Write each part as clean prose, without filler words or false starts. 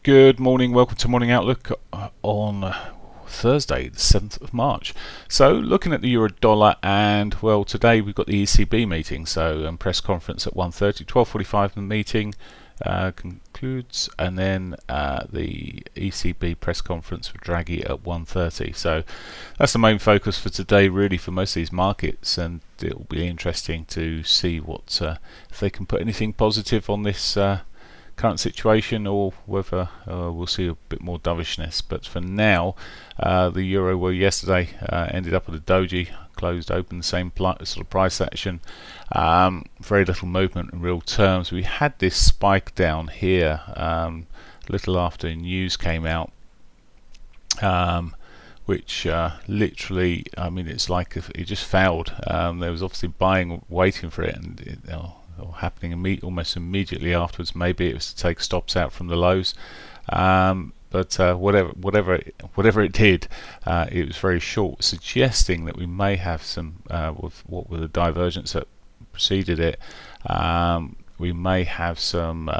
Good morning, welcome to Morning Outlook on Thursday, the 7th of March. So, looking at the euro dollar, and well, today we've got the ECB meeting, so press conference at 1:30, 12:45 the meeting concludes, and then the ECB press conference for Draghi at 1:30. So, that's the main focus for today, really, for most of these markets, and it will be interesting to see what if they can put anything positive on this current situation, or whether we'll see a bit more dovishness. But for now, the euro, well, yesterday ended up at a doji, closed open the same sort of price action, very little movement in real terms. We had this spike down here a little after news came out, which literally, I mean, it's like if it just failed. There was obviously buying waiting for it, and happening almost immediately afterwards. Maybe it was to take stops out from the lows, but whatever it did, it was very short, suggesting that we may have some with what were the divergence that preceded it. We may have some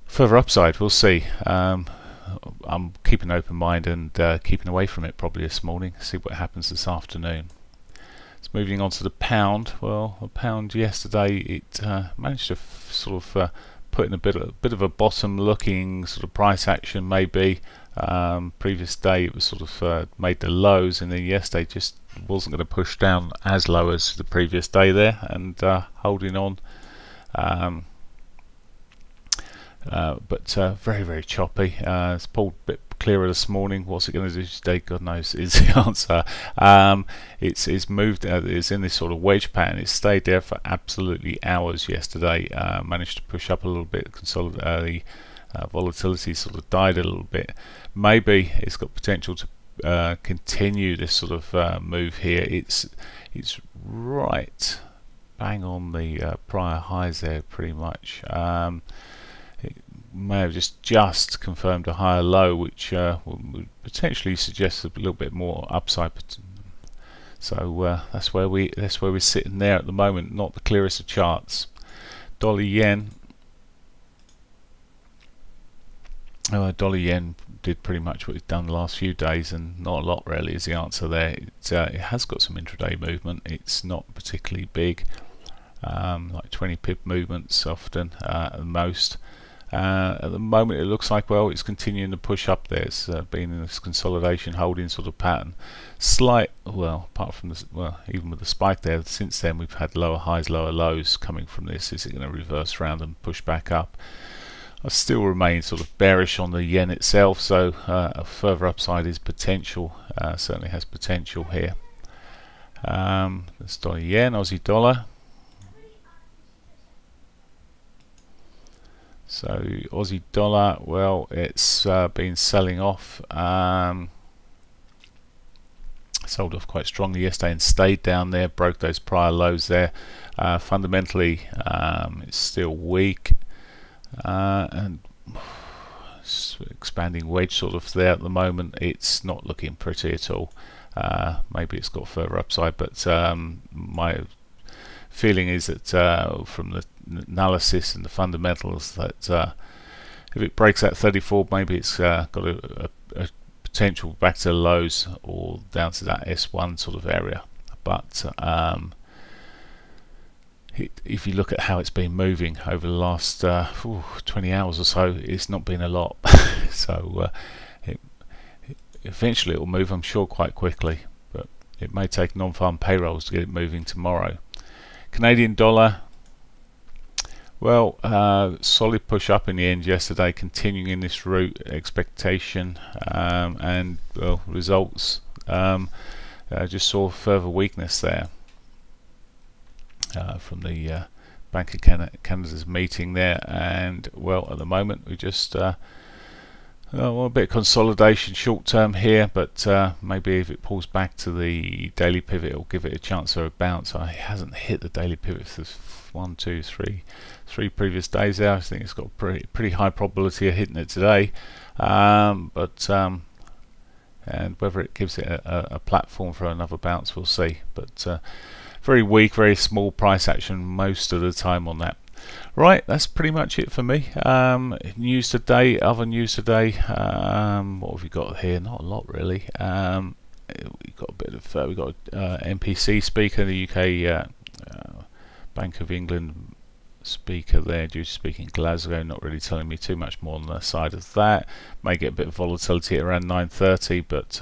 further upside. We'll see. I'm keeping an open mind and keeping away from it probably this morning. See what happens this afternoon. Moving on to the pound. Well, the pound yesterday, it managed to sort of put in a bit of a bottom-looking sort of price action. Maybe previous day it was sort of made the lows, and then yesterday just wasn't going to push down as low as the previous day there, and holding on. But very, very choppy. It's pulled a bit clearer this morning. What's it going to do today? God knows is the answer. It's moved. It's in this sort of wedge pattern. It stayed there for absolutely hours yesterday. Managed to push up a little bit. The volatility sort of died a little bit. Maybe it's got potential to continue this sort of move here. It's right bang on the prior highs there, pretty much. May have just confirmed a higher low, which would potentially suggest a little bit more upside. So that's where we're sitting there at the moment. Not the clearest of charts. Dollar yen. Dollar yen did pretty much what it's done the last few days, and not a lot really is the answer there. It has got some intraday movement. It's not particularly big, like 20 pip movements often at the most. At the moment it looks like, well, it's continuing to push up there. It's been in this consolidation holding sort of pattern. Slight, well, apart from this, well, even with the spike there, since then we've had lower highs, lower lows coming from this. Is it going to reverse around and push back up? I still remain sort of bearish on the yen itself, so a further upside is potential, certainly has potential here. That's dollar yen, Aussie dollar. So Aussie dollar, well, it's been selling off, sold off quite strongly yesterday and stayed down there, broke those prior lows there. Fundamentally, it's still weak, and expanding wedge sort of there at the moment. It's not looking pretty at all. Maybe it's got further upside, but my feeling is that from the analysis and the fundamentals, that if it breaks that 34, maybe it's got a potential back to lows or down to that S1 sort of area. But if you look at how it's been moving over the last 20 hours or so, it's not been a lot. So eventually it will move, I'm sure, quite quickly, but it may take non-farm payrolls to get it moving tomorrow. Canadian dollar, well, solid push up in the end yesterday, continuing in this route, expectation, and well, results. Just saw further weakness there from the Bank of Canada's meeting there, and well, at the moment we just well, a bit of consolidation short term here, but maybe if it pulls back to the daily pivot, it'll give it a chance of a bounce. It hasn't hit the daily pivot for 1, 2, 3 previous days there. I think it's got pretty high probability of hitting it today, but and whether it gives it a platform for another bounce, we'll see. But very weak, very small price action most of the time on that. Right, that's pretty much it for me. News today, other news today. What have we got here? Not a lot really. We've got a bit of we got NPC speaker, the UK Bank of England speaker there, due to speak in Glasgow. Not really telling me too much more on the side of that. May get a bit of volatility at around 9:30, but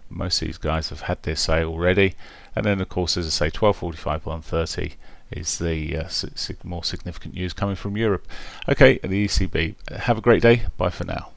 most of these guys have had their say already. And then of course, as I say, 12:45, 1:30 is the more significant news coming from Europe. Okay, the ECB. Have a great day. Bye for now.